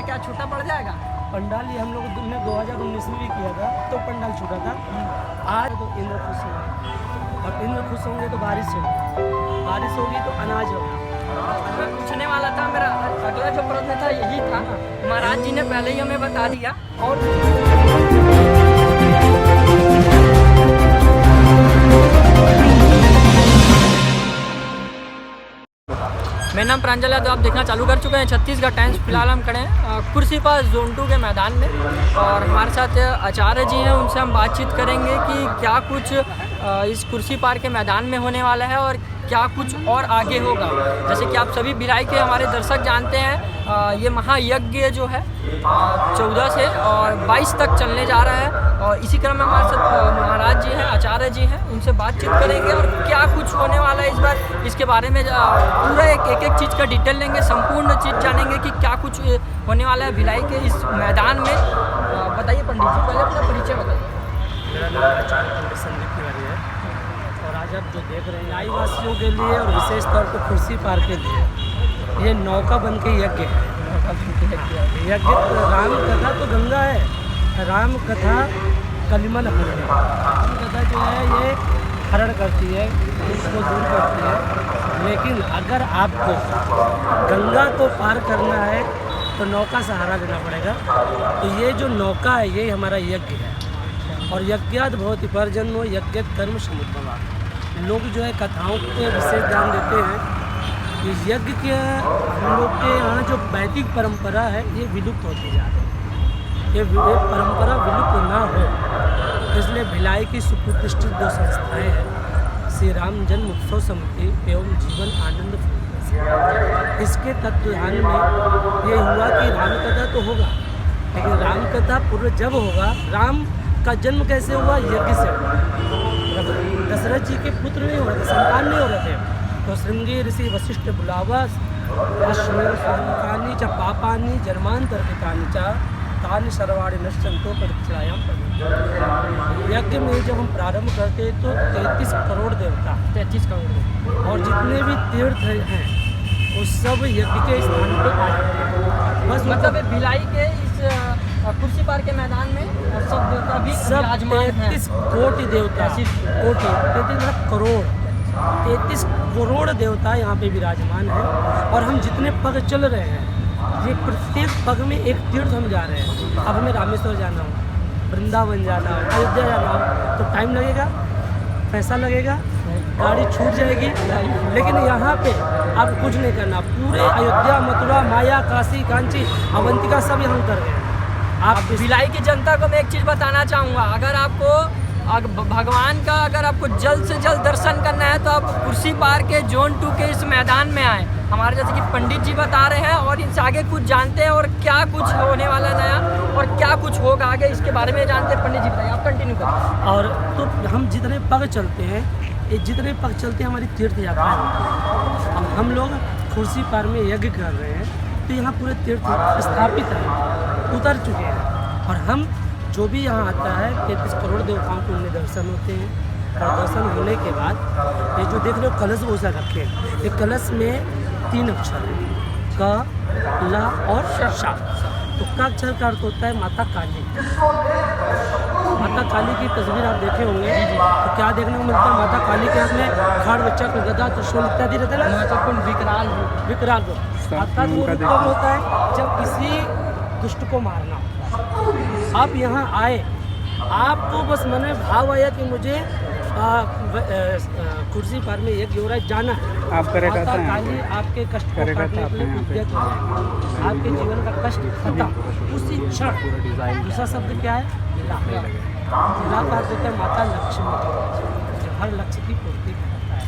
क्या छोटा पड़ जाएगा? पंडाल ये हम लोग ने 2019 में भी किया था, तो पंडाल छोटा था। आज तो इंद्र खुश होंगे, और इंद्र खुश होंगे तो बारिश होगी, बारिश होगी तो अनाज होगा। मैं पूछने वाला था, मेरा अगला जो प्रश्न था यही था। महाराज जी ने पहले ही हमें बता दिया। और मेरा नाम प्रांजल है, तो आप देखना चालू कर चुके हैं छत्तीसगढ़ टाइम्स। फिलहाल हम खड़े हैं कुर्सी पास जोन 2 के मैदान में, और हमारे साथ आचार्य जी हैं। उनसे हम बातचीत करेंगे कि क्या कुछ इस कुर्सी पार के मैदान में होने वाला है और क्या कुछ और आगे होगा। जैसे कि आप सभी भिलाई के हमारे दर्शक जानते हैं, ये महायज्ञ जो है 14 से और 22 तक चलने जा रहा है। और इसी क्रम में हमारे साथ महाराज जी हैं, आचार्य जी हैं। उनसे बातचीत करेंगे और क्या कुछ होने वाला है इस बार, इसके बारे में पूरा एक चीज़ का डिटेल लेंगे, संपूर्ण चीज़ जानेंगे कि क्या कुछ होने वाला है भिलाई के इस मैदान में। बताइए पंडित जी, पहले अपना परिचय बताइए। मेरा नाम आचार्य पंडित संदीप तिवारी है, और आज आप जो देख रहे हैं आदिवासियों के लिए और विशेष तौर पर कुर्सी पार के लिए ये नौका बन के यज्ञ है। यज्ञ राम कथा तो गंगा है, राम कथा कलिमन हरण है। राम कथा जो है ये हरण करती है, उसको दूर करती है। लेकिन अगर आपको गंगा को पार करना है तो नौका सहारा लेना पड़ेगा। तो ये जो नौका है ये हमारा यज्ञ है, और यज्ञात भवति परजन्मो यज्ञ कर्म समुद्भवा। लोग जो है कथाओं पे विशेष ध्यान देते हैं। ये यज्ञ के हम लोग के यहाँ जो वैदिक परंपरा है ये विलुप्त होती जा रही है। ये परंपरा विलुप्त ना हो, इसलिए भिलाई की सुप्रतिष्ठित दो संस्थाएं हैं, श्री राम जन्म उत्सव समिति एवं जीवन आनंद फाउंडेशन। इसके तत्वाधान में ये हुआ कि रामकथा तो होगा, लेकिन रामकथा पूर्व जब होगा, राम का जन्म कैसे हुआ? यज्ञ से हुआ। दशरथ जी के पुत्र नहीं हो रहे थे, संतान नहीं हो रहे थे, तो श्रृंगी ऋषि वशिष्ठ बुलावस अश्वमेर सुखानी च पापानी जन्मांतर पितानी च तानि सर्वाणि नश्यंतो प्रदक्षिणायाम प्रभु। यज्ञ में जब हम प्रारंभ करते तो 33 करोड़ देवता, 33 करोड़, और जितने भी तीर्थ हैं वो सब यज्ञ के स्थान पे आ जाते हैं। बस मतलब भिलाई के इस कुर्सी पार के मैदान में सब देवता भी विराजमान हैं। 33 कोटि देवता, कोटि 33 करोड़, 33 करोड़ देवता यहाँ पे विराजमान है। और हम जितने पग चल रहे हैं, ये प्रत्येक पग में एक तीर्थ हम जा रहे हैं। अब हमें रामेश्वर जाना हो, वृंदावन जाना हो, अयोध्या जाना हो, तो टाइम लगेगा, पैसा लगेगा, गाड़ी छूट जाएगी। लेकिन यहाँ पे आप कुछ नहीं करना, पूरे अयोध्या, मथुरा, माया, काशी, कांची, अवंतिका सब यहाँ कर रहे हैं। आप भिलाई की जनता को मैं एक चीज़ बताना चाहूँगा, अगर आपको भगवान का अगर आपको जल्द से जल्द दर्शन करना है तो आप कुर्सी पार के जोन 2 के इस मैदान में आए। हमारे जैसे कि पंडित जी बता रहे हैं और इनसे आगे कुछ जानते हैं, और क्या कुछ होने वाला नया और क्या कुछ होगा आगे इसके बारे में जानते हैं। पंडित जी बताइए, आप कंटिन्यू करें। और तो हम जितने पग चलते हैं, ये जितने पग चलते हैं हमारी तीर्थ यात्रा है। अब हम लोग कुर्सी पार में यज्ञ कर रहे हैं, तो यहाँ पूरे तीर्थ स्थापित हैं, उतर चुके हैं। और हम जो भी यहाँ आता है 33 करोड़ देवताओं के उनमें दर्शन होते हैं। और दर्शन होने के बाद ये जो देख रहे हो कलश बोसा रखे हैं, ये कलश में 3 अक्षर है, क, ला और शा। तो का अक्षर का अर्थ होता है माता काली। माता काली की तस्वीर आप देखे होंगे, तो क्या देखने को मिलता है? माता काली के हाथ में खड्ग, चक्र, गदा, त्रिशूल इत्यादि रहते हैं ना, महत्वपूर्ण विकराल रूप। अर्थात वो रूप कब होता है? जब किसी दुष्ट को मारना होता है। आप यहाँ आए, आपको बस मन में भाव आया कि मुझे कुर्सी पार में यज्ञ हो रहा है, जाना है। माता काली आपके कष्ट को काटने के लिए उद्यत हो जाएगी, आपके जीवन का कष्ट खत्म उसी क्षण। दूसरा शब्द क्या है? जिला। जिला का अर्थ होता है माता लक्ष्मी, जो हर लक्ष्य की पूर्ति करता है।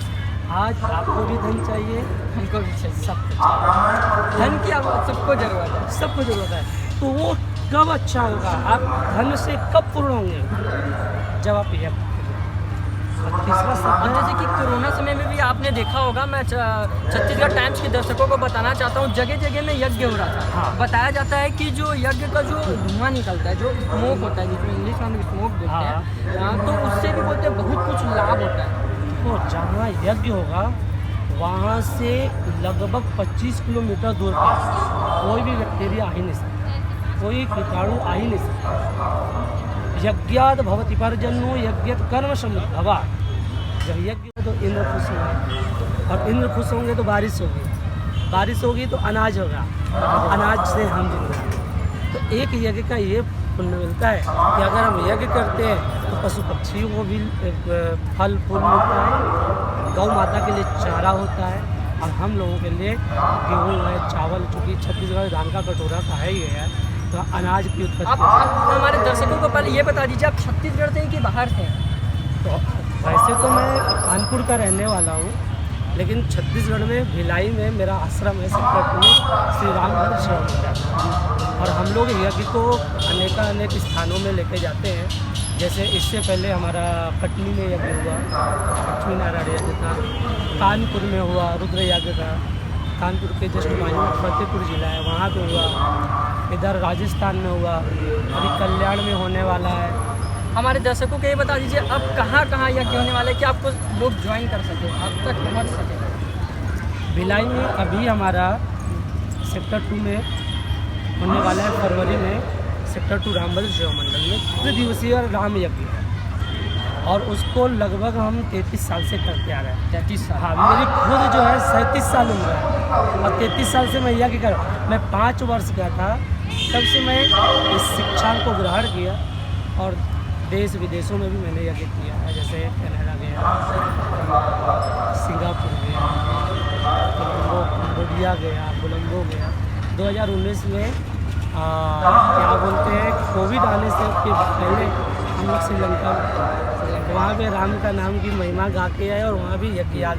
आज आपको भी धन चाहिए, हमको भी चाहिए, सबको चाहिए। धन की सबको जरूरत है, सबको जरूरत है। तो वो कब अच्छा होगा? आप धन से कब पूर्ण होंगे? जब आप यज्ञ। तीसरा शब्द जैसे कि कोरोना समय में भी आपने देखा होगा, मैं छत्तीसगढ़ टाइम्स के दर्शकों को बताना चाहता हूँ, जगह जगह में यज्ञ हो रहा था। हाँ। बताया जाता है कि जो यज्ञ का जो धुआं निकलता है, जो स्मोक होता है, जिसमें इंग्लिश में हम स्मोक बोलते हैं, तो उससे भी बोलते हैं बहुत कुछ लाभ होता है। तो जहाँ यज्ञ होगा वहाँ से लगभग 25 किलोमीटर दूर पर कोई भी बैक्टीरिया आ ही नहीं सकता। कोई कीटाणु आ ही नहीं सकता। यज्ञात भवति पर्जन्यो यज्ञ कर्म समुद्भवा। जब यज्ञ हो तो इंद्र खुश होंगे, और इंद्र खुश होंगे तो बारिश होगी, बारिश होगी तो अनाज होगा, अनाज से हम जिंदा हैं। तो एक यज्ञ का ये पुण्य मिलता है कि अगर हम यज्ञ करते हैं तो पशु पक्षियों को भी फल फूल मिलता है, गौ माता के लिए चारा होता है, और हम लोगों के लिए गेहूँ है, चावल, चूँकि छत्तीसगढ़ धान का कटोरा का है ही है, तो अनाज की उत्पत्ति। आप हमारे दर्शकों को पहले ये बता दीजिए, आप छत्तीसगढ़ से हैं कि बाहर से हैं? तो वैसे तो मैं कानपुर का रहने वाला हूँ, लेकिन छत्तीसगढ़ में भिलाई में मेरा आश्रम है, सेक्टर 2 श्री रामभद्र शिव मंदिर, और हम लोग यज्ञ को अनेक स्थानों में लेके जाते हैं। जैसे इससे पहले हमारा कटनी में यज्ञ हुआ, लक्ष्मी नारायण यज्ञ था, कानपुर में हुआ रुद्र यज्ञ था, कानपुर के जस्ट बाजू फतेहपुर जिला है वहाँ पे हुआ, इधर राजस्थान में हुआ, अभी कल्याण में होने वाला है। हमारे दर्शकों को ये बता दीजिए अब कहाँ यज्ञ होने वाले हैं कि आपको लोग ज्वाइन कर सके, अब तक पहुँच सके? भिलाई में अभी हमारा सेक्टर 2 में होने वाला है, फरवरी में सेक्टर 2 रामभद्र शिव मंडल में 3 दिवसीय राम यज्ञ है, और उसको लगभग हम 33 साल से करते आ रहे हैं। 33 साल? हाँ, मेरी खुद जो है 37 साल उम्र है, और 33 साल से मैं यज्ञ कर, मैं 5 वर्ष का था तब से मैं इस शिक्षा को ग्रहण किया, और देश विदेशों में भी मैंने यज्ञ किया है, जैसे कनाडा गया, सिंगापुर गया, कंबोडिया गया, कोलंबो गया। 2019 में क्या बोलते हैं, कोविड आने से के पहले हम लोग श्रीलंका वहाँ पे राम का नाम की महिमा गा के आए, और वहाँ भी यज्ञ किया।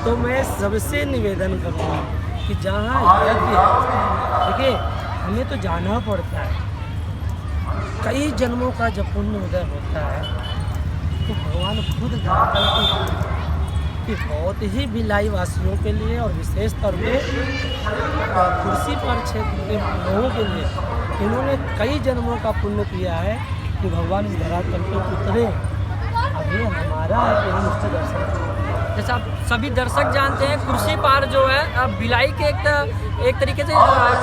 तो मैं सबसे निवेदन करूँगा कि जहाँ यज्ञ, देखिए हमें तो जाना पड़ता है, कई जन्मों का जब पुण्य उदय होता है तो भगवान खुद कि बहुत ही भिलाई वासियों के लिए, और विशेष तौर पे कुर्सी पर क्षेत्र के लोगों के लिए इन्होंने कई जन्मों का पुण्य किया है कि भगवान इस धरातल पे उतरे। अब ये हमारा है कि हम उससे दर्शन करें। जैसा आप सभी दर्शक जानते हैं, कुर्सी पार जो है भिलाई के एक तरीके से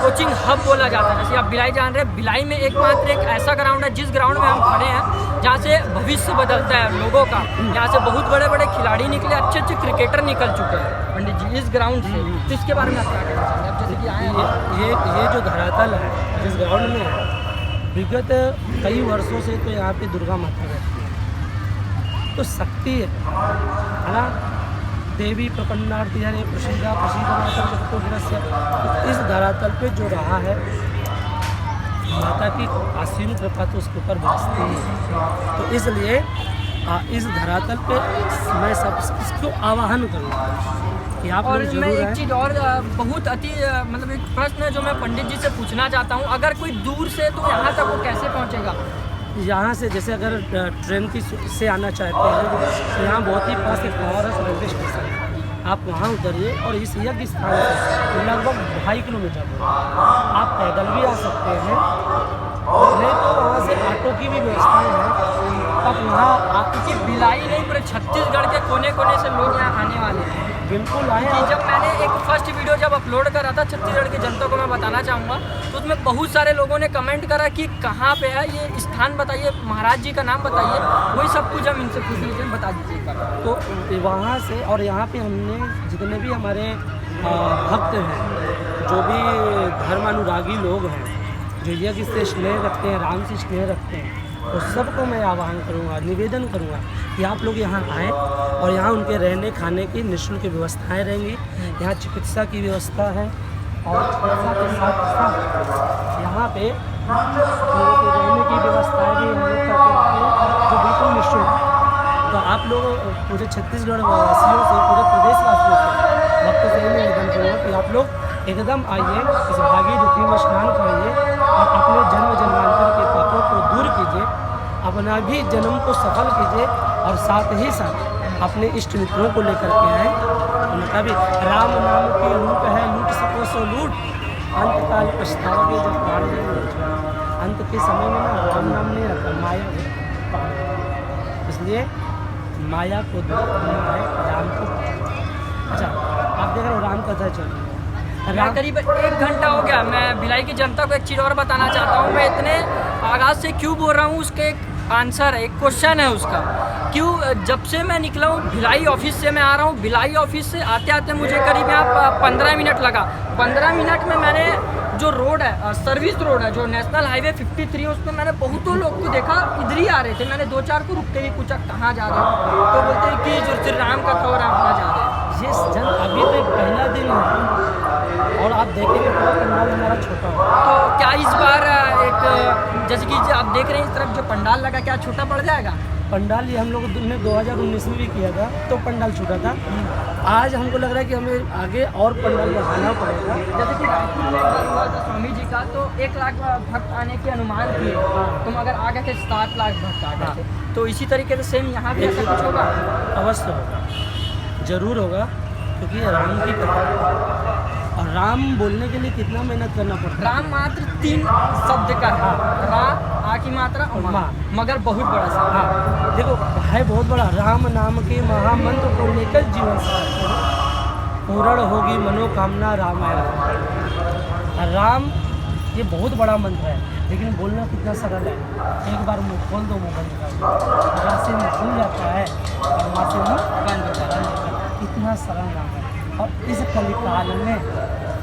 कोचिंग हब बोला जाता है। जैसे आप भिलाई जान रहे हैं, भिलाई में एकमात्र एक ऐसा ग्राउंड है जिस ग्राउंड में हम खड़े हैं जहाँ से भविष्य बदलता है लोगों का। यहाँ से बहुत बड़े बड़े खिलाड़ी निकले, अच्छे अच्छे क्रिकेटर निकल चुके हैं पंडित जी इस ग्राउंड से। तो इसके बारे में आप क्या कहना चाहेंगे? आप जैसे कि आए हैं, ये जो धरातल है जिस ग्राउंड में है, विगत कई वर्षों से तो यहाँ पे दुर्गा माता रहती है, तो शक्ति है ना, देवी प्रपन्नार्थी हरे प्रसिद्धा प्रसिद्ध जगतो गिरस्य। तो इस धरातल पे जो रहा है, माता की आसीन कृपा तो उसके ऊपर बरसती है। तो इसलिए इस धरातल पे मैं सब इसको आवाहन करूँगा कि आप और लोग मैं जरूर एक चीज़ और बहुत मतलब एक प्रश्न है जो मैं पंडित जी से पूछना चाहता हूँ, अगर कोई दूर से तो यहाँ तक वो कैसे पहुँचेगा? यहाँ से जैसे अगर ट्रेन की से आना चाहते हैं तो यहाँ बहुत ही पास एक बनारस रेलवे स्टेशन है, आप वहाँ उतरिए, और इस यज्ञ स्थान से लगभग 2.5 किलोमीटर दूर आप पैदल भी आ सकते हैं, नहीं तो वहाँ से ऑटो की भी व्यवस्था है। आप वहाँ क्योंकि भिलाई नहीं पूरे छत्तीसगढ़ के कोने कोने से लोग यहाँ आने वाले हैं। बिल्कुल आए। कि जब मैंने एक फर्स्ट वीडियो जब अपलोड करा था, छत्तीसगढ़ की जनता को मैं बताना चाहूँगा, तो उसमें बहुत सारे लोगों ने कमेंट करा कि कहाँ पे है ये स्थान, बताइए महाराज जी का नाम बताइए। वही सब कुछ हम इनसे पूछ लीजिए, बता दीजिए एक बार। तो वहाँ से, और यहाँ पे हमने जितने भी हमारे भक्त हैं, जो भी धर्मानुरागी लोग हैं, जो यज्ञ से स्नेह रखते हैं, राम से स्नेह रखते हैं, तो सबको मैं आह्वान करूँगा, निवेदन करूँगा कि आप लोग यहाँ आएँ, और यहाँ उनके रहने खाने की निःशुल्क व्यवस्थाएं रहेंगी। यहाँ चिकित्सा की व्यवस्था है, और चिकित्सा के साथ साथ यहाँ पे लोगों के रहने की व्यवस्थाएं भी हम लोग करके रखते हैं, जो बिल्कुल निःशुल्क है। तो आप लोग पूरे छत्तीसगढ़ वासियों से, पूरे प्रदेश वासियों से, भक्तों से निवेदन करूँगा कि आप लोग एकदम आइए, इस भागीरथी में स्नान करिए, और अपने जन्म जन्मांतर के पापों को दूर कीजिए, अपना भी जन्म को सफल कीजिए, और साथ ही साथ अपने इष्ट मित्रों को लेकर के आए। उनका भी राम नाम की लूट है, लूट सको सो लूट, अंत काल पछताओगे जब प्राण लूट। अंत के समय में ना राम नाम नहीं रखा, माया है। इसलिए माया को दूर करना है, राम को। अच्छा, आप देख रहे हो राम कथा चल रही है, मैं करीब 1 घंटा हो गया। मैं भिलाई की जनता को एक चीज़ और बताना चाहता हूँ, मैं इतने आगाज़ से क्यों बोल रहा हूँ, उसके एक आंसर है, एक क्वेश्चन है उसका। क्यों, जब से मैं निकला हूँ भिलाई ऑफिस से, मैं आ रहा हूँ भिलाई ऑफिस से आते आते मुझे करीब यहाँ 15 मिनट लगा। 15 मिनट में मैंने जो रोड है, सर्विस रोड है, जो नेशनल हाईवे 53, उसमें मैंने बहुतों लोग को देखा इधर ही आ रहे थे। मैंने 2-4 को रुकते ही पूछा कहाँ जा रहे हो, तो बोलते हैं कि जो श्री राम कथा हो रहा है वहाँ जा रहे हैं। ये जन अभी तो पहला दिन है और आप देखेंगे पूरा पंडाल हमारा छोटा होगा। तो क्या इस बार एक जैसे कि आप देख रहे हैं इस तरफ जो पंडाल लगा, क्या छोटा पड़ जाएगा? पंडाल ये हम लोग ने 2019 में भी किया था, तो पंडाल छोटा था। आज हमको लग रहा है कि हमें आगे और पंडाल बढ़ाना पड़ेगा। जैसे कि रायपुर में हुआ था स्वामी जी का, तो 1 लाख भक्त आने के अनुमान किए, तुम अगर आ गए थे 7 लाख भक्त आ गए थे। तो इसी तरीके से सेम यहाँ भी ऐसा कुछ होगा? अवश्य होगा, जरूर होगा, क्योंकि ये राम की कथा है। और राम बोलने के लिए कितना मेहनत करना पड़ता है। राम मात्र 3 शब्द का है, रा, आ की मात्रा और माँ, मगर बहुत बड़ा सा। हाँ, देखो है बहुत बड़ा। राम नाम के महामंत्र को लेकर जीवन पूर्ण होगी मनोकामना रामायण। राम ये बहुत बड़ा मंत्र है, लेकिन बोलना कितना सरल है। एक बार मुँह खोल दो, मुँह बंद कर दो, वहाँ से मुँह खुल जाता है और वहाँ से मुँह बंद हो जाता है। कितना सरल नाम है। और इस कलिकाल में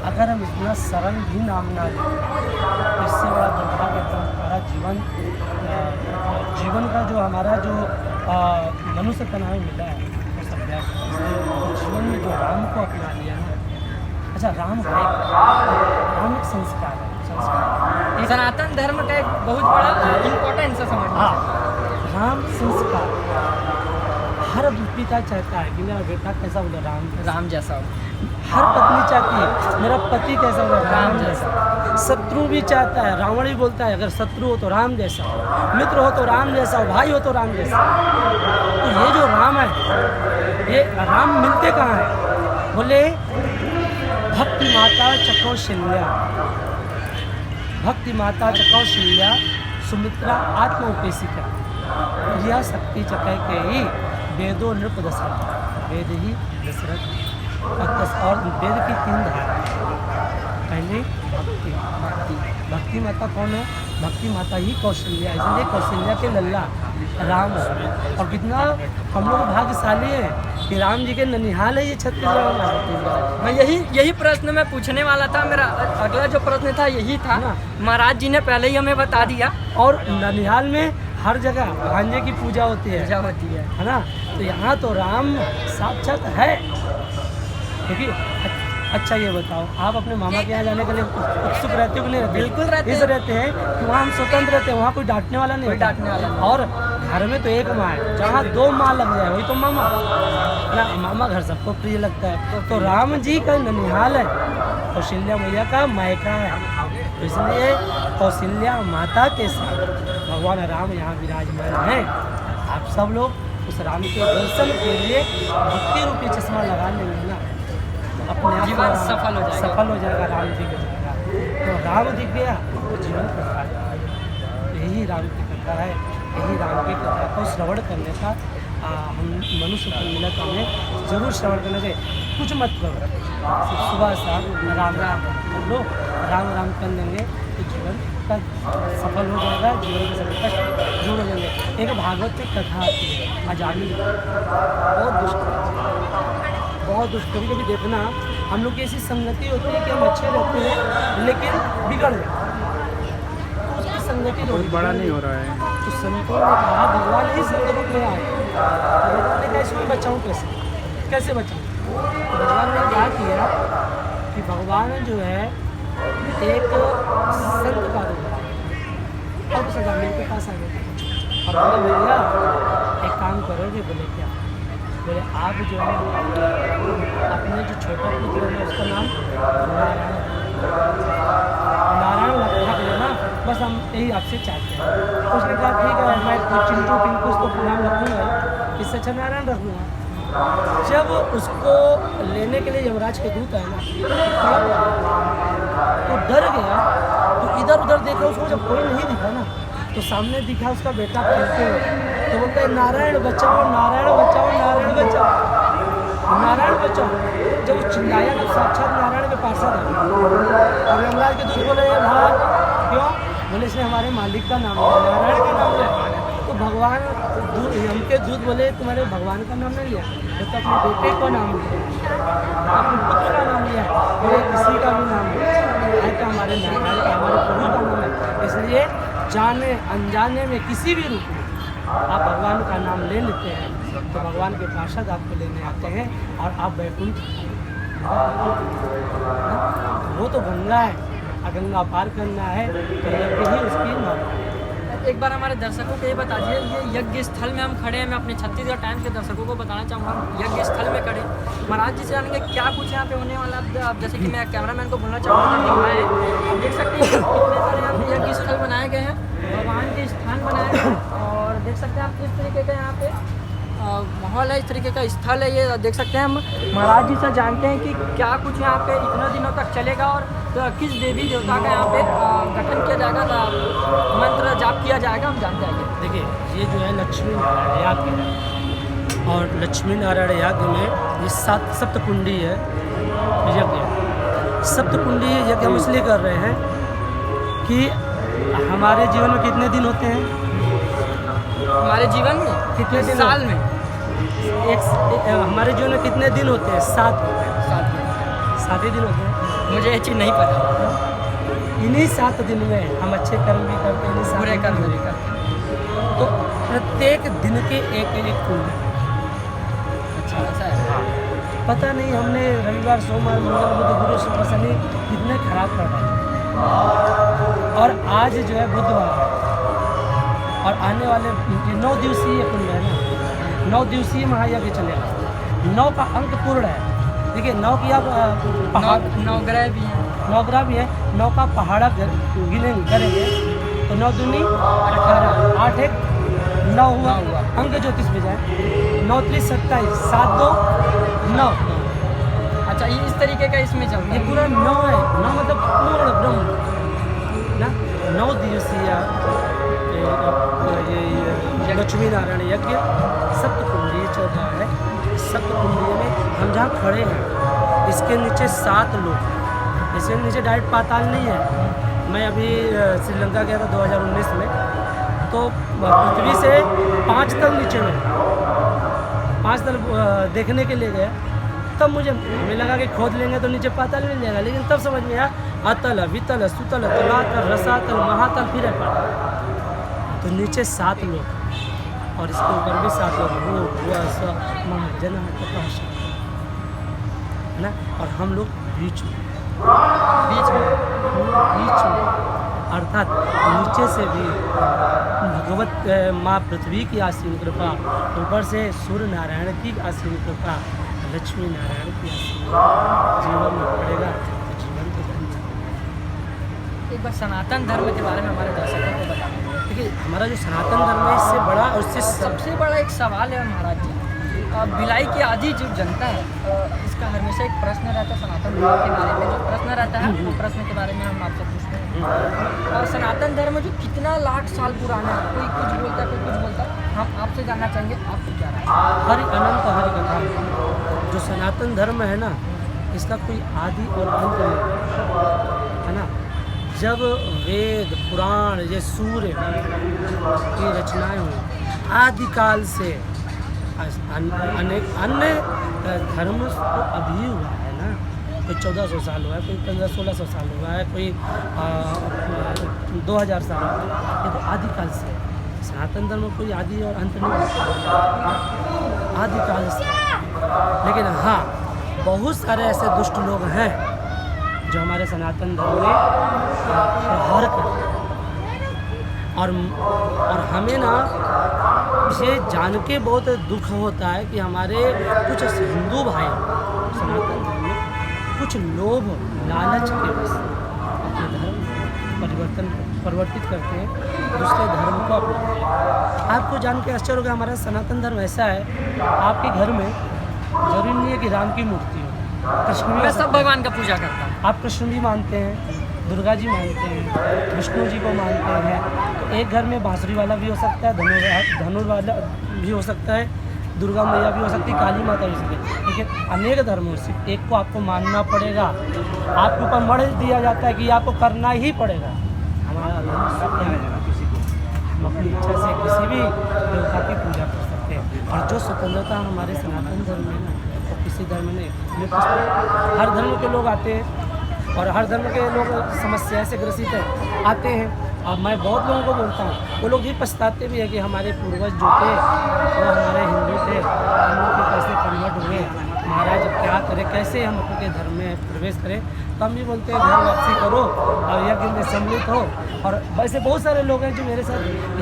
अगर हम इतना सरल भी नाम ना लें, तो इससे बड़ा दुर्भाग्य है। हमारा जीवन का जो हमारा जो मनुष्य का नाम मिला है वो सब व्यर्थ है। जीवन में जो राम को अपना लिया ना, अच्छा राम है, राम एक संस्कार है, संस्कार सनातन धर्म का एक बहुत बड़ा इम्पोर्टेंस है समझ। हाँ, राम संस्कार। हर पिता चाहता है कि मेरा बेटा कैसा हो, राम जैसा हो। हर पत्नी चाहती है मेरा पति कैसा हो, राम जैसा। शत्रु भी चाहता है, रावण भी बोलता है अगर शत्रु हो तो राम जैसा हो, मित्र हो तो राम जैसा हो, भाई हो तो राम जैसा। तो ये जो राम है, ये राम मिलते कहाँ हैं? बोले भक्ति माता चकौशल्या, भक्ति माता चकौशल्या सुमित्रा आत्मोपेशिका, प्रिया शक्ति चकै के ही वेदो नृप दशरथ, वेद ही दशरथ। और वेद की 3 धारा, पहले भक्ति माता कौन है? भक्ति माता ही कौशल्या, इसलिए कौशल्या के लल्ला राम है। और कितना हम लोग भाग्यशाली हैं कि राम जी के ननिहाल है ये छत्तीसगढ़ में। मैं यही प्रश्न मैं पूछने वाला था, मेरा अगला जो प्रश्न था यही था। महाराज जी ने पहले ही हमें बता दिया। और ननिहाल में हर जगह भांजे की पूजा होती है ना। तो यहाँ तो राम साक्षात है। क्योंकि अच्छा ये बताओ, आप अपने मामा के यहाँ जाने के लिए उत्सुक रहते हो कि नहीं? बिल्कुल रहते हैं कि वहाँ हम स्वतंत्र रहते हैं, वहाँ कोई डांटने वाला नहीं, और घर में तो एक माँ है, जहाँ 2 माँ लग जाए वही तो मामा ना। मामा घर सबको प्रिय लगता है। तो राम जी का ननिहाल है, कौशल्या मैया का मायका है। तो इसलिए कौशल्या माता के साथ भगवान राम यहाँ विराजमान हैं। आप सब लोग उस राम के दर्शन के लिए भक्ति रूपी चश्मा लगा लेंगे ना, अपने आप जीवन सफल हो जाएगा। राम जी के जगह तो राम दिख गया तो जीवन प्रकाश। यही राम की कथा है, यही राम की कथा को श्रवण करने का हम मनुष्य को मिला तो हमें जरूर श्रवण करना चाहिए। कुछ मत करो, सिर्फ सुबह शाम राम राम कर लो, राम राम कर लेंगे तो जीवन का सफल हो जाएगा, जीवन के सभी कष्ट दूर हो जाएंगे। एक भागवत की कथा आती है, अजामिल, बहुत दुष्ट। कभी देखना हम लोग की ऐसी संगति होती है कि हम अच्छे रहते हैं लेकिन बिगड़ जाते हैं। उसकी संगति बहुत बड़ा नहीं हो रहा है। तो संतों ने कहा भगवान इस रूप में आए, भगवान ने कहा इसमें बचाऊँ कैसे बचाऊँ? तो भगवान ने क्या किया कि भगवान जो है एक संत का रूप है, अब सजा मेरे पास आ गया और बोले भैया एक काम करोगे? बोले क्या? बोले आप जो है अपने जो छोटा पुत्र है उसका नाम नारायण रख लेना, बस हम यही आपसे चाहते हैं। उसने कहा ठीक है, मैं चिंटू पिंकू उसको नाम रखूँगा, इससे अच्छा नारायण रख लूँगा। जब उसको लेने के लिए यमराज के दूत आए ना, तो डर गया, तो इधर उधर देखा, उसको जब कोई नहीं दिखा ना, तो सामने दिखा उसका बेटा खेलते हुए, तो बोलते हैं नारायण बचाओ, नारायण बचाओ, नारायण बचाओ, नारायण बचाओ। जब वो चिल्लाया ना साक्षात नारायण के पार्षद है। और यमराज के दूत बोले भाग क्यों? बोले इसने हमारे मालिक का नाम लिया, नारायण का नाम लिया। तो भगवान यम के दूत बोले तुम्हारे भगवान का नाम नहीं लिया, तो अपने बेटे का नाम लिया, अपने पुत्र का नाम लिया, बोले किसी का भी नाम लिया है तो हमारे नारायण का, हमारे प्रभु का नाम है। इसलिए जाने अनजाने में किसी भी रूप में आप भगवान का नाम ले लेते हैं तो भगवान के पार्षद आपको लेने आते हैं और आप वैकुंठ, वो तो गंगा है, गंगा पार करना है तो यज्ञ ही उसकी नाम। एक बार हमारे दर्शकों को ये बता दीजिए, ये यज्ञ स्थल में हम खड़े हैं। मैं अपने छत्तीसगढ़ टाइम्स के दर्शकों को बताना चाहूँगा, यज्ञ स्थल में खड़े महाराज जी से जानेंगे क्या कुछ यहाँ पे होने वाला है। अब जैसे कि मैं कैमरामैन को बोलना चाहूँगा कि दिखाएं, आप देख सकते हैं कितने सारे यहाँ पे यज्ञ स्थल बनाए गए हैं, भगवान के स्थान बनाए गए हैं। और देख सकते हैं आप किस तरीके का यहाँ पे माहौल है, इस तरीके का स्थल है ये। देख सकते हैं हम महाराज जी से जानते हैं कि क्या कुछ यहाँ पे इतने दिनों तक चलेगा और किस देवी देवता का यहाँ पे गठन किया जाएगा, मंत्र जाप किया जाएगा, हम जानते हैं। देखिए ये जो है लक्ष्मी नारायण याग है और लक्ष्मी नारायण याग में ये सप्तकुंडी है यज्ञ। सप्तकुंडी यज्ञ हम इसलिए कर रहे हैं कि हमारे जीवन में कितने दिन होते हैं? हमारे जीवन में कितने दिन? साल में हमारे जीवन में कितने दिन होते हैं? 7 ही दिन होते हैं। मुझे ये चीज़ नहीं पता। इन्हीं 7 दिन में हम अच्छे कर्म भी करते हैं, बुरे कर्म भी करते हैं। तो प्रत्येक दिन के एक पुण्य। अच्छा ऐसा है। पता नहीं हमने रविवार सोमवार मंगल बुध गुरु शुक्र शनि कितने खराब कर रहे हैं और आज जो है बुधवार है और आने वाले 9 दिवसीय पुण्य है ना, 9 दिवसीय महायज्ञ चलेगा। 9 का अंक पूर्ण है। देखिए 9 की आप नौ ग्रह भी हैं, 9 ग्रह भी है, 9 का पहाड़ा गिने करेंगे तो 9 दूनी 18, 8 एक 9 हुआ, अंक ज्योतिष में जाए 9 3 27, 7 2 9। अच्छा ये इस तरीके का इसमें चलता ये है। पूरा 9 है, 9 मतलब पूर्ण ब्रह्म ना। 9 दिवसीय ये लक्ष्मी नारायण यज्ञ सप्तकुंडी चल रहा है। सप्तकुंडी में हम जहाँ खड़े हैं इसके नीचे 7 लोग, इसके नीचे डायरेक्ट पाताल नहीं है। मैं अभी श्रीलंका गया था 2019 में, तो पृथ्वी से 5 तल नीचे में, 5 तल देखने के लिए गए। तब हमें लगा कि खोद लेंगे तो नीचे पाताल मिल जाएगा, लेकिन तब समझ में आया अतल वितल सुतल तलातल रसातल महातल फिर है पाताल। तो नीचे 7 लोग और इसके ऊपर भी 7 लोग, वो महाजन है ना। और हम लोग बीच में अर्थात नीचे से भी भगवत माँ पृथ्वी की आसीन कृपा, ऊपर से सूर्य नारायण की आसीन कृपा, लक्ष्मी नारायण की आसीन जीवन में पड़ेगा तो जीवन को धन्य। एक बार सनातन धर्म के बारे में हमारे दर्शकों को बताएं। देखिए हमारा जो सनातन धर्म है इससे बड़ा और इससे सबसे बड़ा एक सवाल है महाराज जी, भिलाई की आधी जो जनता है इसका हमेशा एक प्रश्न रहता है सनातन धर्म के बारे में। जो प्रश्न रहता है वो प्रश्न के बारे में हम आपसे पूछते हैं। और सनातन धर्म जो कितना लाख साल पुराना है, कोई कुछ बोलता है कोई कुछ बोलता है, हम आपसे जानना चाहेंगे आपको क्या राय है? हरि अनंत हरि कथा। जो सनातन धर्म है ना इसका कोई आदि और अंत नहीं है ना। जब वेद पुराण ये सूर्य की रचनाएं हुई आदिकाल से, अनेक अन्य धर्म तो अभी हुआ है ना। कोई 1400 साल हुआ है, कोई 1500-1600 साल हुआ है, कोई 2000 साल हुआ है। ये तो आदिकाल से है। सनातन धर्म कोई आदि और अंत नहीं होता, आदिकाल से। लेकिन हाँ बहुत सारे ऐसे दुष्ट लोग हैं जो हमारे सनातन धर्म में प्रहार करते हैं और हमें ना ये जान के बहुत दुख होता है कि हमारे कुछ हिंदू भाई सनातन धर्म में कुछ लोभ लालच के वश अपने धर्म परिवर्तित करते हैं, दूसरे धर्म को अपनाते हैं। आपको जान के आश्चर्य होगा हमारा सनातन धर्म ऐसा है, आपके घर में जरूरी नहीं है कि राम की मूर्ति हो, कृष्ण मैं सब भगवान का पूजा करता हूँ। आप कृष्ण भी मानते हैं, दुर्गा जी मानते हैं, विष्णु जी को मानते हैं। तो एक घर में बांसुरी वाला भी हो सकता है, धनुर वाला भी हो सकता है, दुर्गा मैया भी हो सकती है, काली माता भी हो सकती है, लेकिन अनेक धर्मों सिर्फ एक को आपको मानना पड़ेगा। आपके ऊपर मढ़ दिया जाता है कि आपको करना ही पड़ेगा। हमारा धर्म सत्य है, किसी को हम अपनी इच्छा से किसी भी देवता की पूजा कर सकते हैं। और जो स्वतंत्रता हमारे सनातन धर्म में ना, तो किसी धर्म में नहीं। हर धर्म के लोग आते हैं और हर धर्म के लोग समस्या से ग्रसित आते हैं। अब मैं बहुत लोगों को बोलता हूँ, वो लोग ये पछताते भी है कि हमारे पूर्वज जो थे वो हमारे हिंदू थे, हम लोग को कैसे कन्वर्ट हुए, महाराज क्या करें, कैसे हम अपने धर्म में प्रवेश करें। तो हम भी बोलते हैं घर वापसी करो और यज्ञ में सम्मिलित हो। और वैसे बहुत सारे लोग हैं जो मेरे साथ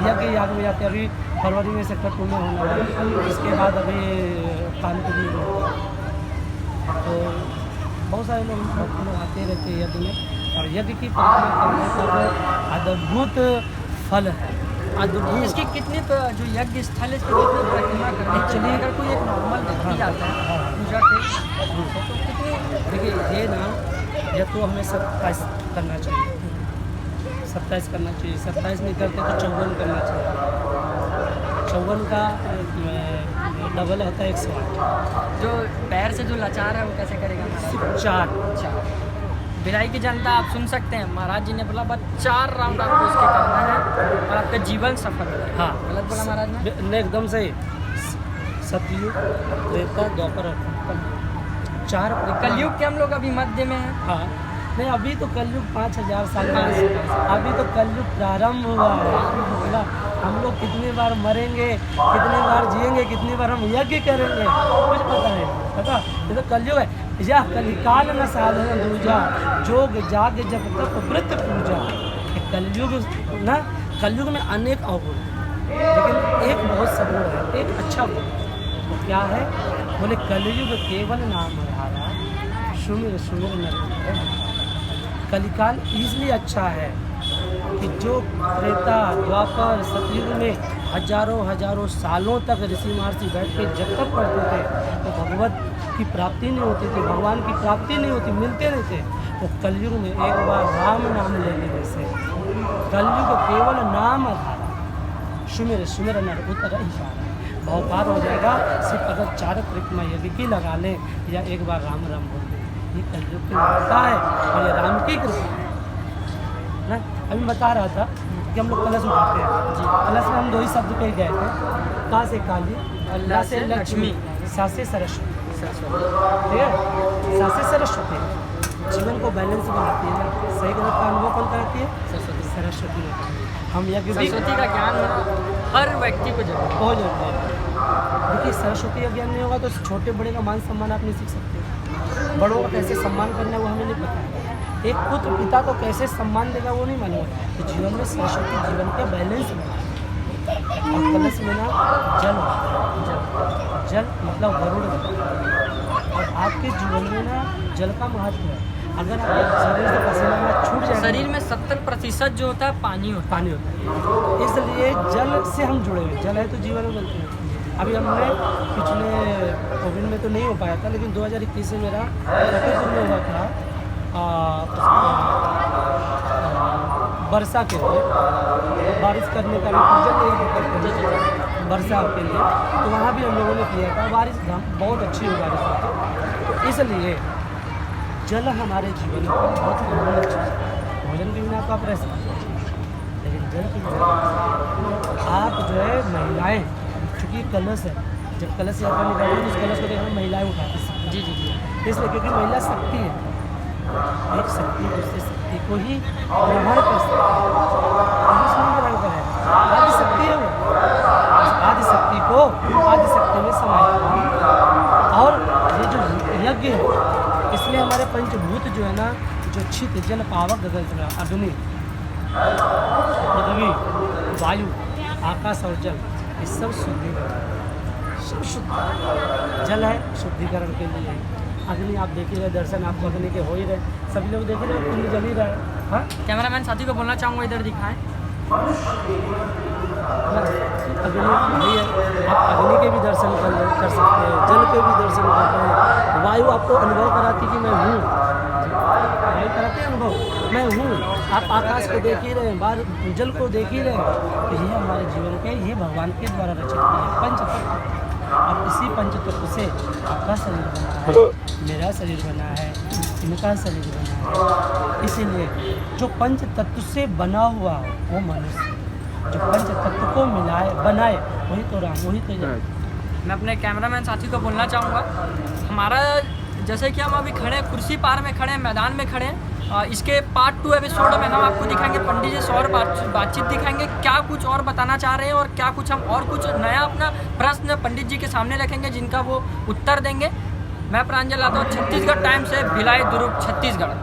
यज्ञ याग में जाते हैं। अभी फरवरी में सेक्टर 2 में होने वाला है, इसके बाद अभी कानपुर में होगा। तो बहुत सारे लोग आते रहते हैं यज्ञ में, और यज्ञ की परिक्रमा करने का अद्भुत फल है, अद्भुत। इसकी कितनी जो यज्ञ स्थल है इसकी कितनी परिक्रमा करनी चाहिए? अगर कोई एक नॉर्मल व्यक्ति आता है पूजा के तो कितनी? देखिए ये ना, या तो हमें 27 करना चाहिए, 27 करना चाहिए, 27 नहीं करते तो 54 करना चाहिए। 54 का डबल होता है 108। जो पैर से जो लाचार है वो कैसे करेगा महाराज? 4 भिलाई की जनता आप सुन सकते हैं, महाराज जी ने बोला बस 4 राउंड आपको इसके करना है और आपका जीवन सफल हो जाएगा। हाँ, गलत बोला महाराज ने? नहीं, एकदम सही। सतयुग, त्रेता, द्वापर और कलयुग, 4 कलयुग के हम लोग अभी मध्य में हैं। हाँ, नहीं अभी तो कलयुग 5000 साल का, अभी तो कलयुग प्रारंभ हुआ है। हम लोग कितनी बार मरेंगे, कितनी बार जिएंगे, कितनी बार हम यज्ञ करेंगे, कुछ पता नहीं। पता ये तो कलयुग है। यह कलिकाल न साधन दूजा, जोग जाग जप तप व्रत पूजा। कलयुग ना, कलयुग में अनेक अवगुण हैं, लेकिन एक बहुत सगुण है, एक अच्छा गुण। तो क्या है? बोले कलयुग केवल नाम हमारा, सुमिर सुमिर नर। कलिकाल इसलिए अच्छा है कि जो त्रेता द्वापर सतयुग में हजारों सालों तक ऋषि महर्षि बैठ के जब तक करते थे तो भगवत की प्राप्ति नहीं होती थी, भगवान की प्राप्ति नहीं होती, मिलते नहीं थे। तो कलयुग में एक बार राम नाम ले लेने से कलयुग केवल नाम आधार, सुमिर सुमिर नर उतर ही पार, भाव पार हो जाएगा। सिर्फ अगर 4 परिक्रमा यज्ञ की लगा लें या एक बार राम राम बोल दें, ये कलयुग की कृपा है और ये राम की कृपा है ना। अभी बता रहा था कि हम लोग कलश उठाते हैं जी, कलश में हम 2 ही शब्द पे गए थे, का से काली, ला से लक्ष्मी, सा से सरस्वती। ठीक है, सा से सरस्वती जीवन को बैलेंस बनाती है ना, सही गलत का अनुभव कौन कराती है? सरस्वती ने। हम यज्ञ भी सरस्वती का ज्ञान हर व्यक्ति को जरूर हो जाता है। देखिए सरस्वती का ज्ञान नहीं होगा तो छोटे बड़े का मान सम्मान आप नहीं सीख सकते। बड़ों का कैसे सम्मान करना है वो हमें नहीं पता है। एक पुत्र पिता को कैसे सम्मान देगा वो नहीं मालूम। तो जीवन में सरस्वती जीवन का बैलेंस बनाती है। और कलश में ना जल होता है, जल मतलब गरुड़। और आपके जीवन में ना जल का महत्व है। अगर आपके शरीर से पसीना छूट जाए, शरीर में 70% जो होता है पानी होता पानी होता है, इसलिए जल से हम जुड़े हुए। जल है तो जीवन में बनते हैं। अभी हमने पिछले कोविड में तो नहीं हो पाया था, लेकिन 2021 में मेरा फतेहपुर में हुआ था वर्षा के लिए, बारिश करने का भी पूजन नहीं करते हैं वर्षा के लिए, तो वहाँ भी हम लोगों ने किया था। बारिश बहुत अच्छी हुई बारिश होती, तो इसलिए जल हमारे जीवन में बहुत अमूल्य चीज़ है। भोजन के बिना तो आप रह सकते हैं, लेकिन जल के बिना आप जो है महिलाएँ, चूँकि कलश है, जब कलश यात्रा निकालते हैं तो उस कलश को देखकर महिलाएँ उठाती हैं। जी जी जी, इसलिए क्योंकि महिला शक्ति है, एक शक्ति दूसरी शक्ति को ही ग्रहण कर सकती है, ग्रहण करेगा। आदि शक्ति है वो, आदि शक्ति को आदि शक्ति में समाहित। और ये जो यज्ञ है, इसलिए हमारे पंचभूत जो है ना, जो छित जल पावक गगन अग्नि पृथ्वी वायु आकाश और जल, ये सब शुद्धिकरण, सब शुद्ध जल है शुद्धिकरण के लिए। अग्नि आप देख ही रहे, दर्शन आपको अग्नि के हो ही रहे, सभी लोग देख ही रहे, कुंड जल ही रहे। हाँ, कैमरामैन साथी को बोलना चाहूँगा इधर दिखाएं। अग्नि नहीं है, आप अग्नि के भी दर्शन कर सकते हैं, जल के भी दर्शन करते हैं। वायु आपको अनुभव कराती कि मैं हूँ, वायु कराते हैं अनुभव मैं हूँ। आप आकाश को देख ही रहे हैं, बाहर जल को देख ही रहे हैं। तो ये हमारे जीवन के, ये भगवान के द्वारा रचित है पंचतत्व। और इसी पंचतत्व से आपका शरीर बना है, मेरा शरीर बना है, इनका शरीर बना है। इसीलिए जो पंच तत्व से बना हुआ हो वो मनुष्य, जो पंच तत्व को मिलाए बनाए वही तो राम, वही तो जय। मैं अपने कैमरामैन साथी को बोलना चाहूँगा, हमारा जैसे कि हम अभी खड़े हैं कुर्सी पार में खड़े हैं, मैदान में खड़े हैं। इसके पार्ट 2 एपिसोड में हम आपको दिखाएंगे पंडित जी से और बातचीत दिखाएंगे, क्या कुछ और बताना चाह रहे हैं और क्या कुछ हम और कुछ नया अपना प्रश्न पंडित जी के सामने रखेंगे जिनका वो उत्तर देंगे। मैं प्रांजल यादव, छत्तीसगढ़ टाइम्स से भिलाई दुर्ग छत्तीसगढ़।